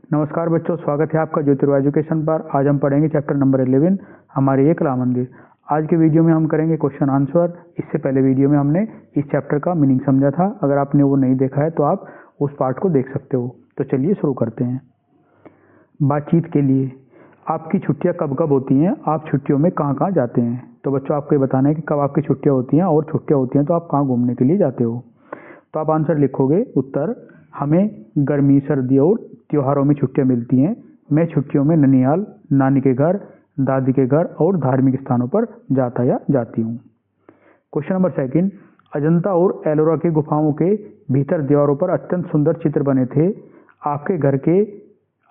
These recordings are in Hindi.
नमस्कार बच्चों, स्वागत है आपका ज्योतिर्वा एजुकेशन पर। आज हम पढ़ेंगे चैप्टर नंबर 11 हमारे एक कला मंदिर। आज के वीडियो में हम करेंगे क्वेश्चन आंसर। इससे पहले वीडियो में हमने इस चैप्टर का मीनिंग समझा था। अगर आपने वो नहीं देखा है तो आप उस पार्ट को देख सकते हो। तो चलिए शुरू करते हैं। बातचीत के लिए, आपकी छुट्टियाँ कब कब होती हैं? आप छुट्टियों में कहाँ कहाँ जाते हैं? तो बच्चों आपको ये बताना है कि कब आपकी छुट्टियाँ होती हैं, और छुट्टियाँ होती हैं तो आप कहाँ घूमने के लिए जाते हो। तो आप आंसर लिखोगे। उत्तर, हमें गर्मी, सर्दी और त्योहारों में छुट्टियां मिलती हैं। मैं छुट्टियों में ननिहाल, नानी के घर, दादी के घर और धार्मिक स्थानों पर जाता या जाती हूँ। क्वेश्चन नंबर सेकंड, अजंता और एलोरा की गुफाओं के भीतर दीवारों पर अत्यंत सुंदर चित्र बने थे। आपके घर के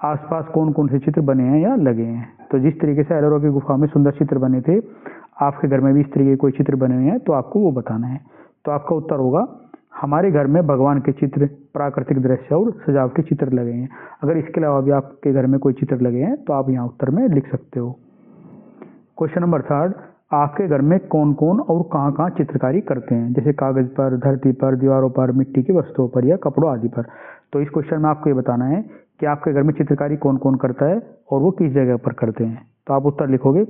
आसपास कौन कौन से चित्र बने हैं या लगे हैं? तो जिस तरीके से एलोरा की गुफा में सुंदर चित्र बने थे, आपके घर में भी इस तरीके के कोई चित्र बने हुए हैं तो आपको वो बताना है। तो आपका उत्तर होगा, हमारे घर में भगवान के चित्र, प्राकृतिक दृश्य और सजावटी चित्र लगे हैं। अगर इसके अलावा भी आपके घर में कोई चित्र लगे हैं तो आप यहाँ उत्तर में लिख सकते हो। क्वेश्चन नंबर थर्ड, आपके घर में कौन कौन और कहाँ कहाँ चित्रकारी करते हैं? जैसे कागज पर, धरती पर, दीवारों पर, मिट्टी की वस्तुओं पर या कपड़ों आदि पर। तो इस क्वेश्चन में आपको ये बताना है कि आपके घर में चित्रकारी कौन कौन करता है और वो किस जगह पर करते हैं। तो आप उत्तर लिखोगे,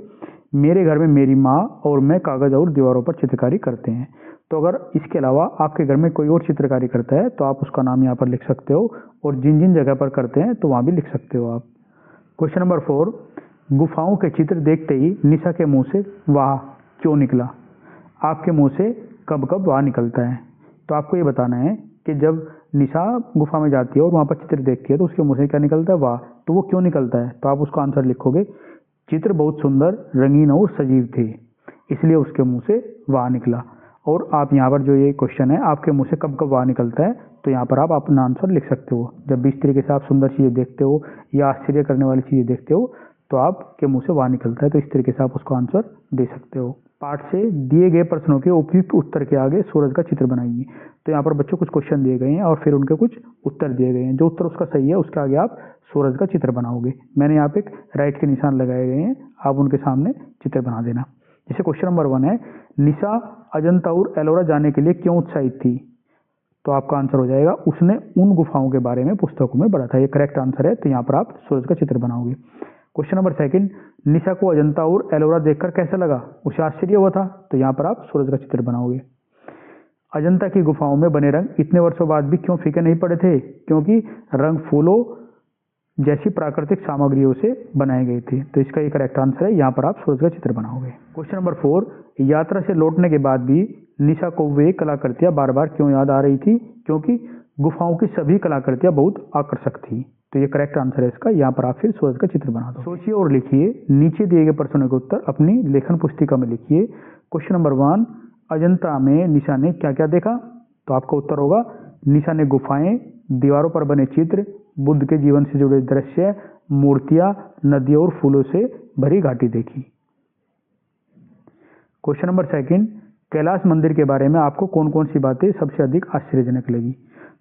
मेरे घर में मेरी माँ और मैं कागज और दीवारों पर चित्रकारी करते हैं। तो अगर इसके अलावा आपके घर में कोई और चित्रकारी करता है तो आप उसका नाम यहाँ पर लिख सकते हो, और जिन जिन जगह पर करते हैं तो वहाँ भी लिख सकते हो आप। क्वेश्चन नंबर 4, गुफाओं के चित्र देखते ही निशा के मुंह से वाह क्यों निकला? आपके मुंह से कब कब वाह निकलता है? तो आपको ये बताना है कि जब निशा गुफा में जाती है और वहाँ पर चित्र देखती है तो उसके मुंह से क्या निकलता है? वाह। तो वो क्यों निकलता है? तो आप उसका आंसर लिखोगे, चित्र बहुत सुंदर, रंगीन और सजीव थे, इसलिए उसके मुंह से वाह निकला। और आप यहाँ पर जो ये क्वेश्चन है, आपके मुंह से कब कब वाह निकलता है, तो यहाँ पर आप अपना आंसर लिख सकते हो। जब भी इस तरीके से आप सुंदर चीज़ें देखते हो या आश्चर्य करने वाली चीज़ें देखते हो तो आपके मुंह से वाह निकलता है। तो इस तरीके से आप उसको आंसर दे सकते हो। पाठ से दिए गए प्रश्नों के उपयुक्त उत्तर के आगे सूरज का चित्र बनाइए। तो यहाँ पर बच्चों कुछ क्वेश्चन दिए गए हैं और फिर उनके कुछ उत्तर दिए गए हैं। जो उत्तर उसका सही है उसके आगे आप सूरज का चित्र बनाओगे। मैंने यहाँ पे एक राइट के निशान लगाए गए हैं, आप उनके सामने चित्र बना देना। जैसे क्वेश्चन नंबर 1 है, निशा अजंता और एलोरा जाने के लिए क्यों उत्साहित थी? तो आपका आंसर हो जाएगा, उसने उन गुफाओं के बारे में पुस्तकों में पढ़ा था। ये करेक्ट आंसर है। तो यहाँ पर आप सूरज का चित्र बनाओगे। क्वेश्चन नंबर 2, निशा को अजंता और एलोरा देखकर कैसा लगा? उसे आश्चर्य हुआ था। तो यहाँ पर आप सूरज का चित्र बनाओगे। अजंता की गुफाओं में बने रंग इतने वर्षों बाद भी क्यों फीके नहीं पड़े थे? क्योंकि रंग फूलों जैसी प्राकृतिक सामग्रियों से बनाए गए थे। तो इसका ये करेक्ट आंसर है। यहाँ पर आप सूरज का चित्र बनाओगे। क्वेश्चन नंबर 4, यात्रा से लौटने के बाद भी निशा को वे कलाकृतियां बार बार क्यों याद आ रही थी? क्योंकि गुफाओं की सभी कलाकृतियां बहुत आकर्षक थी। तो ये करेक्ट आंसर है इसका। यहाँ पर आप फिर सूरज का चित्र बना दो। सोचिए और लिखिए। नीचे दिए गए प्रश्नों के उत्तर अपनी लेखन पुस्तिका में लिखिए। क्वेश्चन नंबर 1, अजंता में निशा ने क्या क्या देखा? तो आपका उत्तर होगा, निशा ने गुफाएं, दीवारों पर बने चित्र, बुद्ध के जीवन से जुड़े दृश्य, मूर्तियां, नदियों और फूलों से भरी घाटी देखी। क्वेश्चन नंबर 2, कैलाश मंदिर के बारे में आपको कौन कौन सी बातें सबसे अधिक आश्चर्यजनक लगी?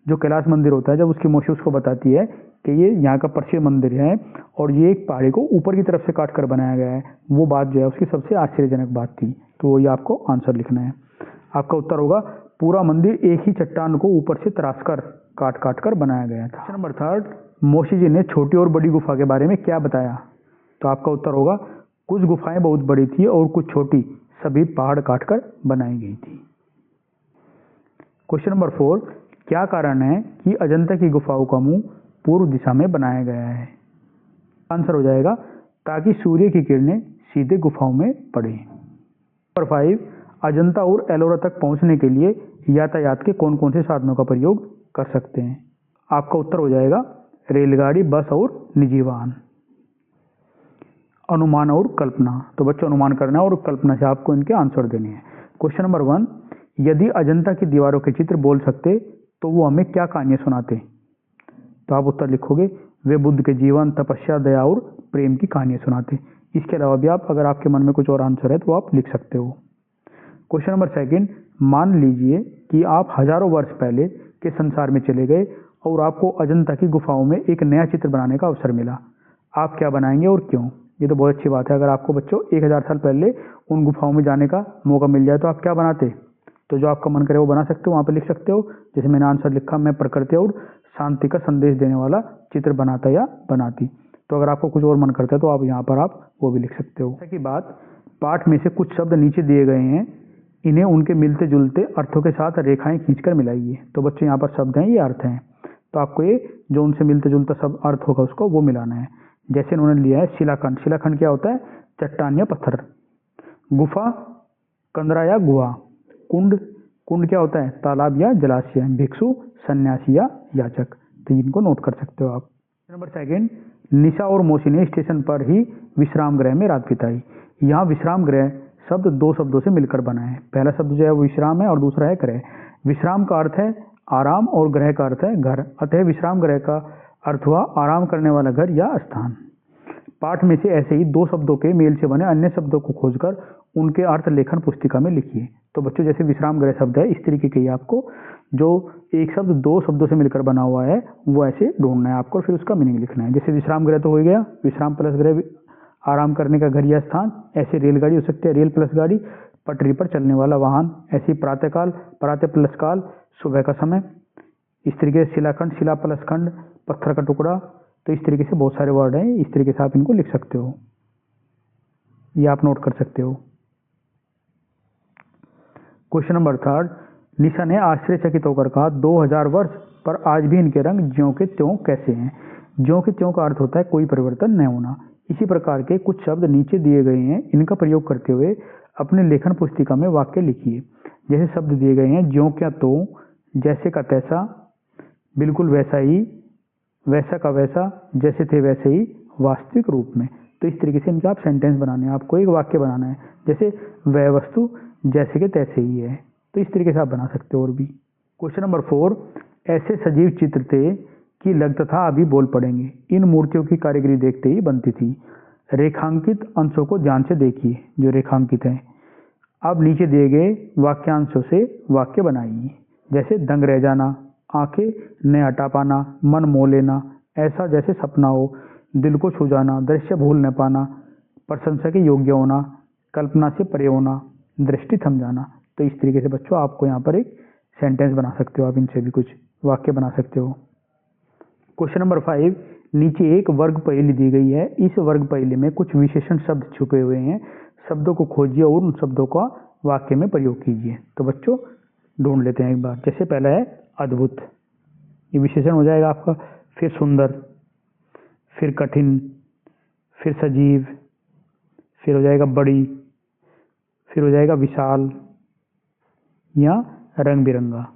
जो कैलाश मंदिर होता है, जब उसकी मौसी उसको बताती है कि ये यहाँ का प्रसिद्ध मंदिर है और ये एक पहाड़ी को ऊपर की तरफ से काट कर बनाया गया है, वो बात जो है उसकी सबसे आश्चर्यजनक बात थी। तो ये आपको आंसर लिखना है। आपका उत्तर होगा, पूरा मंदिर एक ही चट्टान को ऊपर से तराश कर काट काट कर बनाया गया था। क्वेश्चन नंबर 3, मौसी जी ने छोटी और बड़ी गुफा के बारे में क्या बताया? तो आपका उत्तर होगा, कुछ गुफाएं बहुत बड़ी थी और कुछ छोटी, सभी पहाड़ काट कर बनाई गई थी। क्वेश्चन नंबर 4, क्या कारण है कि अजंता की गुफाओं का मुंह पूर्व दिशा में बनाया गया है? आंसर हो जाएगा, ताकि सूर्य की किरणें सीधे गुफाओं में पड़े। नंबर 5, अजंता और एलोरा तक पहुंचने के लिए यातायात के कौन कौन से साधनों का प्रयोग कर सकते हैं? आपका उत्तर हो जाएगा, रेलगाड़ी, बस और निजी वाहन। अनुमान और कल्पना। तो बच्चों अनुमान करना है और कल्पना से आपको इनके आंसर देने हैं। क्वेश्चन नंबर 1, यदि अजंता की दीवारों के चित्र बोल सकते तो वो हमें क्या कहानियां सुनाते? तो आप उत्तर लिखोगे, वे बुद्ध के जीवन, तपस्या, दया और प्रेम की कहानियां सुनाते। इसके अलावा भी आप, अगर आपके मन में कुछ और आंसर है तो आप लिख सकते हो। क्वेश्चन नंबर 2, मान लीजिए कि आप हजारों वर्ष पहले के संसार में चले गए और आपको अजंता की गुफाओं में एक नया चित्र बनाने का अवसर मिला। आप क्या बनाएंगे और क्यों? ये तो बहुत अच्छी बात है। अगर आपको बच्चों 1000 साल पहले उन गुफाओं में जाने का मौका मिल जाए तो आप क्या बनाते? तो जो आपका मन करे वो बना सकते हो, वहाँ पे लिख सकते हो। जैसे मैंने आंसर लिखा, मैं प्रकृति और शांति का संदेश देने वाला चित्र बनाता या बनाती। तो अगर आपको कुछ और मन करता है तो आप यहाँ पर आप वो भी लिख सकते हो। जैसे कि बात, पाठ में से कुछ शब्द नीचे दिए गए हैं, इन्हें उनके मिलते जुलते अर्थों के साथ रेखाएं खींचकर मिलाइए। तो बच्चों यहाँ पर शब्द हैं, ये अर्थ हैं, तो आपको ये जो उनसे मिलते जुलता सब अर्थ होगा उसको वो मिलाना है। जैसे इन्होंने लिया है शिलाखंड, शिलाखंड क्या होता है? चट्टान या पत्थर। गुफा, कंदरा या गुहा। कुंड, कुंड क्या होता है? तालाब या जलाशय। भिक्षु, सन्यासी या याचक। तो इनको नोट कर सकते हो आप। नंबर सेकंड, निशा और मौसी ने स्टेशन पर ही विश्राम गृह में रात बिताई। यहाँ विश्राम गृह शब्द दो शब्दों से मिलकर बना है। पहला शब्द जो है वो विश्राम है और दूसरा है गृह। विश्राम का अर्थ है आराम और गृह का अर्थ है घर, अतः विश्राम गृह का अर्थ हुआ आराम करने वाला घर या स्थान। पाठ में से ऐसे ही दो शब्दों के मेल से बने अन्य शब्दों को खोजकर उनके अर्थ लेखन पुस्तिका में लिखिए। तो बच्चों जैसे विश्राम गृह शब्द है, इस तरीके के ही आपको जो एक शब्द दो शब्दों से मिलकर बना हुआ है वो ऐसे ढूंढना है आपको, फिर उसका मीनिंग लिखना है। जैसे विश्राम गृह तो हो गया, विश्राम प्लस गृह आराम करने का घर या स्थान। ऐसे रेलगाड़ी हो सकती है, रेल प्लस गाड़ी, पटरी पर चलने वाला वाहन। ऐसे प्रातःकाल, प्रातः प्लस काल, सुबह का समय। इस तरीके से शिलाखंड, शिला प्लस खंड, पत्थर का टुकड़ा। तो इस तरीके से बहुत सारे वर्ड हैं, इस तरीके से आप इनको लिख सकते हो, ये आप नोट कर सकते हो। क्वेश्चन नंबर थर्ड, निशा ने आश्चर्यचकित होकर कहा 2000 वर्ष पर आज भी इनके रंग ज्यों के त्यों कैसे हैं। ज्यों के त्यों का अर्थ होता है कोई परिवर्तन न होना। इसी प्रकार के कुछ शब्द नीचे दिए गए हैं, इनका प्रयोग करते हुए अपने लेखन पुस्तिका में वाक्य लिखिए। जैसे शब्द दिए गए हैं, ज्यों क्या त्यों, जैसे का तैसा, बिल्कुल वैसा ही, वैसा का वैसा, जैसे थे वैसे ही, वास्तविक रूप में। तो इस तरीके से इनका आप सेंटेंस बनाने हैं, आपको एक वाक्य बनाना है। जैसे वह वस्तु जैसे के तैसे ही है, तो इस तरीके से आप बना सकते हो। और भी क्वेश्चन नंबर 4, ऐसे सजीव चित्र थे कि लगता था अभी बोल पड़ेंगे। इन मूर्तियों की कारीगरी देखते ही बनती थी। रेखांकित अंशों को ध्यान से देखिए जो रेखांकित हैं। अब नीचे दिए गए वाक्यांशों से वाक्य बनाइए। जैसे दंग रह जाना, आंखें न हटा पाना, मन मोह लेना, ऐसा जैसे सपना हो, दिल को छू जाना, दृश्य भूल न पाना, प्रशंसा के योग्य होना, कल्पना से परे होना, दृष्टि थम जाना। तो इस तरीके से बच्चों आपको यहाँ पर एक सेंटेंस बना सकते हो, आप इनसे भी कुछ वाक्य बना सकते हो। क्वेश्चन नंबर 5, नीचे एक वर्ग पहेली दी गई है। इस वर्ग पहेली में कुछ विशेषण शब्द छुपे हुए हैं। शब्दों को खोजिए और उन शब्दों का वाक्य में प्रयोग कीजिए। तो बच्चों ढूंढ लेते हैं एक बार। जैसे पहला है अद्भुत, ये विशेषण हो जाएगा आपका। फिर सुंदर, फिर कठिन, फिर सजीव, फिर हो जाएगा बड़ी, फिर हो जाएगा विशाल या रंग बिरंगा,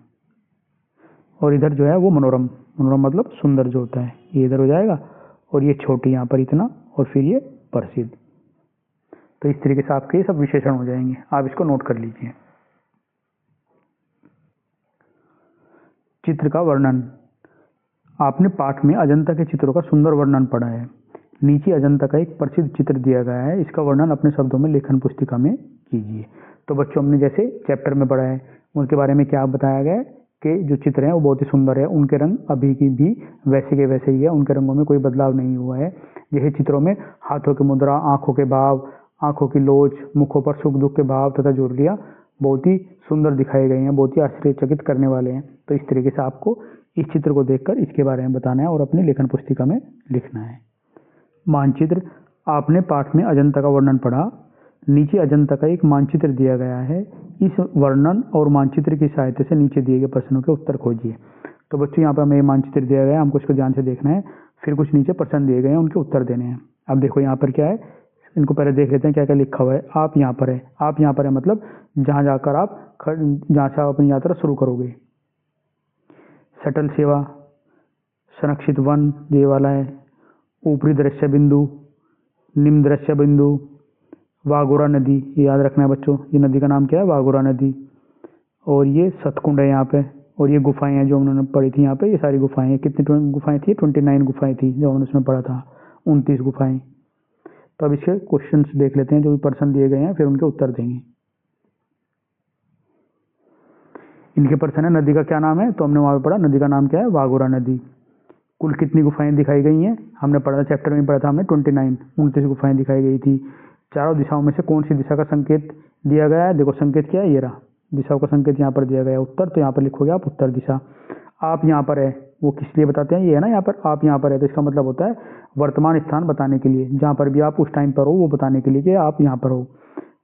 और इधर जो है वो मनोरम। मनोरम मतलब सुंदर जो होता है, ये इधर हो जाएगा। और ये छोटी यहाँ पर इतना, और फिर ये प्रसिद्ध। तो इस तरीके से आपके ये सब विशेषण हो जाएंगे, आप इसको नोट कर लीजिए। चित्र का वर्णन, आपने पाठ में अजंता के चित्रों का सुंदर वर्णन पढ़ा है। नीचे अजंता का एक प्रसिद्ध चित्र दिया गया है, इसका वर्णन अपने शब्दों में लेखन पुस्तिका में कीजिए। तो बच्चों हमने जैसे चैप्टर में पढ़ा है उनके बारे में क्या बताया गया है कि जो चित्र हैं वो बहुत ही सुंदर है, उनके रंग अभी की भी वैसे के वैसे ही है, उनके रंगों में कोई बदलाव नहीं हुआ है। जैसे चित्रों में हाथों की मुद्रा, आंखों के भाव, आंखों की लोच, मुखों पर सुख दुख के भाव तथा जुर्रियाँ बहुत ही सुंदर दिखाए गए हैं, बहुत ही आश्चर्यचकित करने वाले हैं। तो इस तरीके से आपको इस चित्र को देखकर इसके बारे में बताना है और अपनी लेखन पुस्तिका में लिखना है। मानचित्र, आपने पाठ में अजंता का वर्णन पढ़ा। नीचे अजंता का एक मानचित्र दिया गया है। इस वर्णन और मानचित्र की सहायता से नीचे दिए गए प्रश्नों के उत्तर खोजिए। तो बच्चों यहाँ पर हमें मानचित्र दिया गया है, हमको इसको ध्यान से देखना है। फिर कुछ नीचे प्रश्न दिए गए हैं, उनके उत्तर देने हैं। अब देखो यहाँ पर क्या है, इनको पहले देख लेते हैं क्या क्या लिखा हुआ है। आप यहाँ पर है, आप यहाँ पर है मतलब जहाँ जाकर आप जहाँ से आप अपनी यात्रा शुरू करोगे। शटल सेवा, संरक्षित वन ये वाला है। ऊपरी दृश्य बिंदु, निम्न दृश्य बिंदु, वाघोरा नदी, ये याद रखना है बच्चों, ये नदी का नाम क्या है, वाघोरा नदी। और ये सतकुंड है यहाँ पे, और ये गुफाएं हैं जो उन्होंने पढ़ी थी यहाँ पे। ये सारी गुफाएं हैं, कितनी गुफाएं थी, 29 गुफाएं थी जो हमने उसमें पढ़ा था, 29 गुफाएं। तो अब इसके क्वेश्चंस देख लेते हैं जो भी प्रश्न दिए गए हैं, फिर उनके उत्तर देंगे। इनके प्रश्न है नदी का क्या नाम है, तो हमने वहाँ पे पढ़ा नदी का नाम क्या है, वाघोरा नदी। कुल कितनी गुफाएं दिखाई गई हैं, हमने पढ़ा था चैप्टर में पढ़ा था हमने 29 गुफाएं दिखाई गई थी। चारों दिशाओं में से कौन सी दिशा का संकेत दिया गया है, देखो संकेत क्या है, ये रहा दिशाओं का संकेत यहाँ पर दिया गया है। उत्तर, तो यहाँ पर लिखोगे आप उत्तर दिशा। आप यहाँ पर है, वो किस लिए बताते हैं, ये है ना यहाँ पर, आप यहाँ पर है तो इसका मतलब होता है वर्तमान स्थान बताने के लिए, जहाँ पर भी आप उस टाइम पर हो वो बताने के लिए कि आप यहाँ पर हो।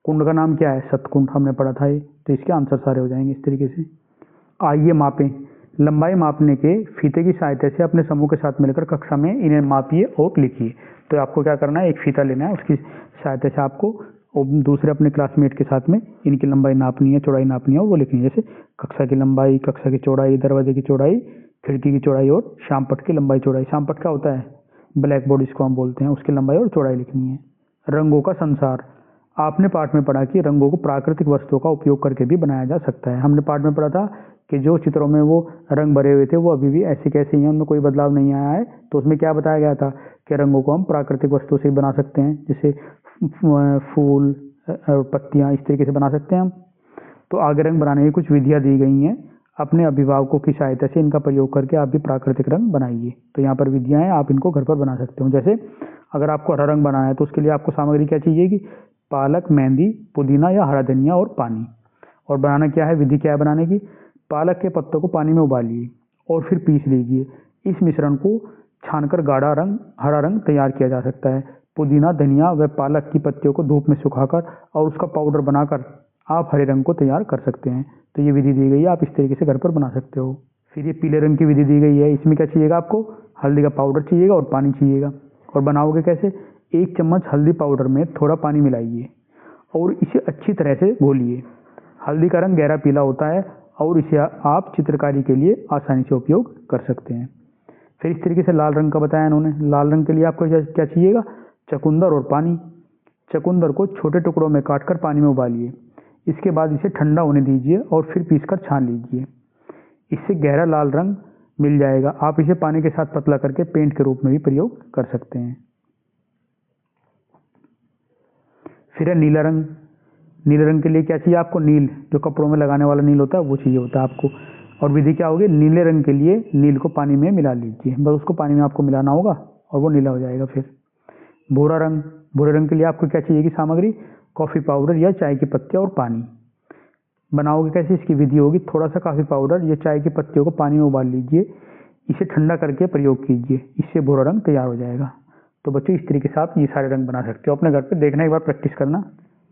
कुंड का नाम क्या है, सतकुंड, हमने पढ़ा था ये, तो इसके आंसर सारे हो जाएंगे इस तरीके से। आइए मापें। लंबाई मापने के फीते की सहायता से अपने समूह के साथ मिलकर कक्षा में इन्हें मापिए और लिखिए। तो आपको क्या करना है, एक फीता लेना है, उसकी सहायता से आपको और दूसरे अपने क्लासमेट के साथ में इनकी लंबाई नापनी है, चौड़ाई नापनी है और वो लिखनी है। जैसे कक्षा की लंबाई, कक्षा की चौड़ाई, दरवाजे की चौड़ाई, खिड़की की चौड़ाई और श्यामपट्ट की लंबाई चौड़ाई। श्यामपट्ट क्या होता है, ब्लैक बोर्ड जिसको हम बोलते हैं, उसकी लंबाई और चौड़ाई लिखनी है। रंगों का संसार। आपने पाठ में पढ़ा कि रंगों को प्राकृतिक वस्तुओं का उपयोग करके भी बनाया जा सकता है। हमने पाठ में पढ़ा था कि जो चित्रों में वो रंग भरे हुए थे वो अभी भी ऐसे कैसे ही हैं, उनमें कोई बदलाव नहीं आया है। तो उसमें क्या बताया गया था कि रंगों को हम प्राकृतिक वस्तुओं से बना सकते हैं, जैसे फूल और पत्तियाँ, इस तरीके से बना सकते हैं हम। तो आगे रंग बनाने की कुछ विधियाँ दी गई हैं। अपने अभिभावकों की सहायता से इनका प्रयोग करके आप भी प्राकृतिक रंग बनाइए। तो यहाँ पर विधियाँ हैं, आप इनको घर पर बना सकते हो। जैसे अगर आपको हरा रंग बनाना है तो उसके लिए आपको सामग्री क्या चाहिए कि पालक, मेहंदी, पुदीना या हरा धनिया और पानी। और बनाना क्या है, विधि क्या है बनाने की, पालक के पत्तों को पानी में उबालिए और फिर पीस लीजिए। इस मिश्रण को छानकर गाढ़ा रंग, हरा रंग तैयार किया जा सकता है। पुदीना, धनिया व पालक की पत्तियों को धूप में सुखाकर और उसका पाउडर बनाकर आप हरे रंग को तैयार कर सकते हैं। तो ये विधि दी गई है, आप इस तरीके से घर पर बना सकते हो। फिर ये पीले रंग की विधि दी गई है। इसमें क्या चाहिएगा, आपको हल्दी का पाउडर चाहिएगा और पानी चाहिएगा। और बनाओगे कैसे, 1 चम्मच हल्दी पाउडर में थोड़ा पानी मिलाइए और इसे अच्छी तरह से घोलिए। हल्दी का रंग गहरा पीला होता है और इसे आप चित्रकारी के लिए आसानी से उपयोग कर सकते हैं। फिर इस तरीके से लाल रंग का बताया इन्होंने। लाल रंग के लिए आपको क्या चाहिएगा, चकुंदर और पानी। चकुंदर को छोटे टुकड़ों में काटकर पानी में उबालिए। इसके बाद इसे ठंडा होने दीजिए और फिर पीसकर छान लीजिए। इससे गहरा लाल रंग मिल जाएगा। आप इसे पानी के साथ पतला करके पेंट के रूप में भी प्रयोग कर सकते हैं। फिर है नीला रंग। नीले रंग के लिए क्या चाहिए आपको, नील, जो कपड़ों में लगाने वाला नील होता है वो चाहिए होता है आपको। और विधि क्या होगी, नीले रंग के लिए नील को पानी में मिला लीजिए, बस उसको पानी में आपको मिलाना होगा और वो नीला हो जाएगा। फिर भूरा रंग। भूरे रंग के लिए आपको क्या चाहिए कि सामग्री, कॉफ़ी पाउडर या चाय की पत्तियाँ और पानी। बनाओगे कैसे, इसकी विधि होगी, थोड़ा सा कॉफ़ी पाउडर या चाय की पत्तियों को पानी में उबाल लीजिए, इसे ठंडा करके प्रयोग कीजिए, इससे भूरा रंग तैयार हो जाएगा। तो बच्चों इस तरीके से आप ये सारे रंग बना सकते हो। अपने घर पे देखना, एक बार प्रैक्टिस करना।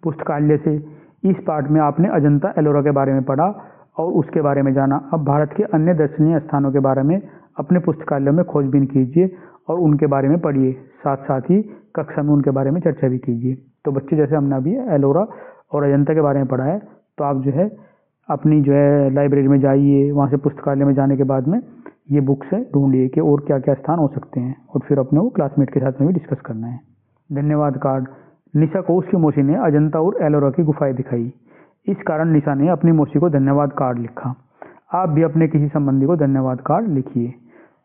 पुस्तकालय से इस पाठ में आपने अजंता एलोरा के बारे में पढ़ा और उसके बारे में जाना। अब भारत के अन्य दर्शनीय स्थानों के बारे में अपने पुस्तकालय में खोजबीन कीजिए और उनके बारे में पढ़िए, साथ साथ ही कक्षा में उनके बारे में चर्चा भी कीजिए। तो बच्चे जैसे हमने अभी एलोरा और अजंता के बारे में पढ़ा है, तो आप जो है अपनी जो है लाइब्रेरी में जाइए, वहाँ से पुस्तकालय में जाने के बाद में ये बुक से ढूंढिए कि और क्या क्या स्थान हो सकते हैं और फिर अपने वो क्लासमेट के साथ में भी डिस्कस करना है। धन्यवाद कार्ड। निशा को उसकी मौसी ने अजंता और एलोरा की गुफाएं दिखाई। इस कारण निशा ने अपनी मौसी को धन्यवाद कार्ड लिखा। आप भी अपने किसी संबंधी को धन्यवाद कार्ड लिखिए।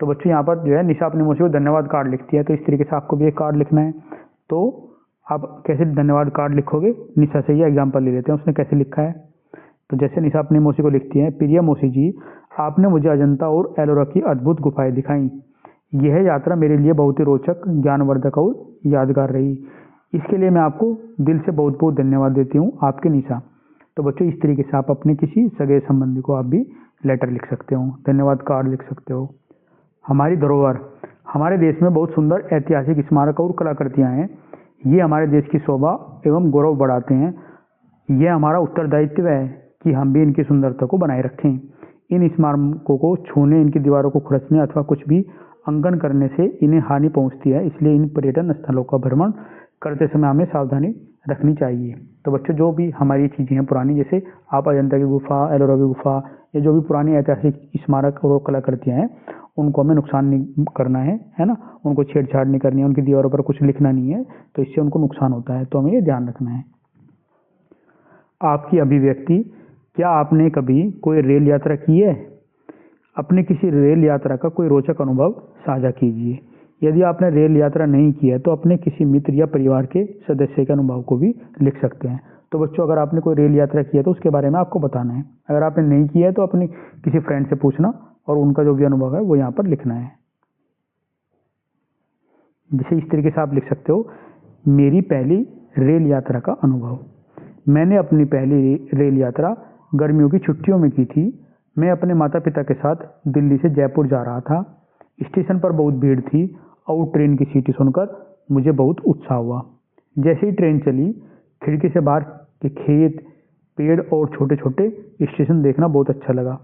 तो बच्चों यहाँ पर जो है निशा अपनी मौसी को धन्यवाद कार्ड लिखती है, तो इस तरीके से आपको भी एक कार्ड लिखना है। तो आप कैसे धन्यवाद कार्ड लिखोगे, निशा से ये एग्जाम्पल ले लेते हैं, उसने कैसे लिखा है। तो जैसे निशा अपनी मौसी को लिखती है, प्रिय मौसी जी, आपने मुझे अजंता और एलोरा की अद्भुत गुफाएं दिखाई। यह यात्रा मेरे लिए बहुत ही रोचक, ज्ञानवर्धक और यादगार रही। इसके लिए मैं आपको दिल से बहुत बहुत धन्यवाद देती हूँ, आपके निशा। तो बच्चों इस तरीके से आप अपने किसी सगे संबंधी को आप भी लेटर लिख सकते हो, धन्यवाद कार्ड लिख सकते हो। हमारी धरोहर। हमारे देश में बहुत सुंदर ऐतिहासिक स्मारक और कलाकृतियाँ हैं। ये हमारे देश की शोभा एवं गौरव बढ़ाते हैं। यह हमारा उत्तरदायित्व है कि हम भी इनकी सुंदरता को बनाए रखें। इन स्मारकों को छूने, इनकी दीवारों को खुरचने अथवा कुछ भी अंकन करने से इन्हें हानि पहुंचती है। इसलिए इन पर्यटन स्थलों का भ्रमण करते समय हमें सावधानी रखनी चाहिए। तो बच्चों जो भी हमारी चीज़ें हैं पुरानी, जैसे आप अजंता की गुफा, एलोरा की गुफा, ये जो भी पुरानी ऐतिहासिक स्मारक और कलाकृतियाँ हैं, उनको हमें नुकसान नहीं करना है ना, उनको छेड़छाड़ नहीं करनी है, उनकी दीवारों पर कुछ लिखना नहीं है, तो इससे उनको नुकसान होता है, तो हमें ये ध्यान रखना है। आपकी अभिव्यक्ति। क्या आपने कभी कोई रेल यात्रा की है? अपने किसी रेल यात्रा का कोई रोचक अनुभव साझा कीजिए। यदि आपने रेल यात्रा नहीं की है तो अपने किसी मित्र या परिवार के सदस्य के अनुभव को भी लिख सकते हैं। तो बच्चों अगर आपने कोई रेल यात्रा की है तो उसके बारे में आपको बताना है। अगर आपने नहीं की है तो अपने किसी फ्रेंड से पूछना और उनका जो भी अनुभव है वो यहाँ पर लिखना है। जैसे इस तरीके से आप लिख सकते हो, मेरी पहली रेल यात्रा का अनुभव। मैंने अपनी पहली रेल यात्रा गर्मियों की छुट्टियों में की थी। मैं अपने माता पिता के साथ दिल्ली से जयपुर जा रहा था। स्टेशन पर बहुत भीड़ थी और ट्रेन की सीटी सुनकर मुझे बहुत उत्साह हुआ। जैसे ही ट्रेन चली, खिड़की से बाहर के खेत, पेड़ और छोटे छोटे स्टेशन देखना बहुत अच्छा लगा।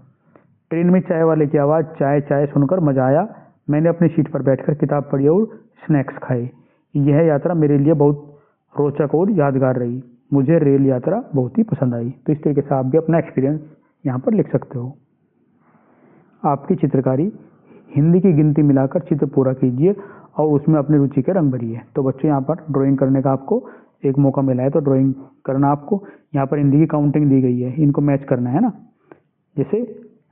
ट्रेन में चाय वाले की आवाज़ चाय चाय सुनकर मजा आया। मैंने अपनी सीट पर बैठकर किताब पढ़ी और स्नैक्स खाए। यह यात्रा मेरे लिए बहुत रोचक और यादगार रही। मुझे रेल यात्रा बहुत ही पसंद आई। तो इस तरीके से आप भी अपना एक्सपीरियंस यहाँ पर लिख सकते हो। आपकी चित्रकारी, हिंदी की गिनती मिलाकर चित्र पूरा कीजिए और उसमें अपनी रुचि के रंग भरिए। तो बच्चों, यहाँ पर ड्राइंग करने का आपको एक मौका मिला है, तो ड्राइंग करना आपको। यहाँ पर हिंदी की काउंटिंग दी गई है, इनको मैच करना है ना। जैसे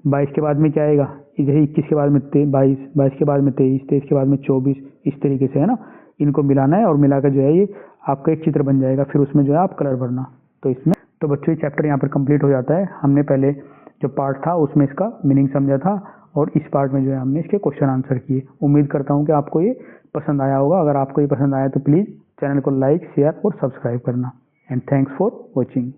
22 के बाद में क्या आएगा, जैसे 21 के बाद में 22, 22 के बाद में 23, 23 के बाद में 24, इस तरीके से है ना। इनको मिलाना है और मिलाकर जो है ये आपका एक चित्र बन जाएगा। फिर उसमें जो है आप कलर भरना। तो इसमें तो बच्चों, ये चैप्टर यहाँ पर कंप्लीट हो जाता है। हमने पहले जो पार्ट था उसमें इसका मीनिंग समझा था और इस पार्ट में जो है हमने इसके क्वेश्चन आंसर किए। उम्मीद करता हूँ कि आपको ये पसंद आया होगा। अगर आपको ये पसंद आया तो प्लीज़ चैनल को लाइक, शेयर और सब्सक्राइब करना। And thanks for watching.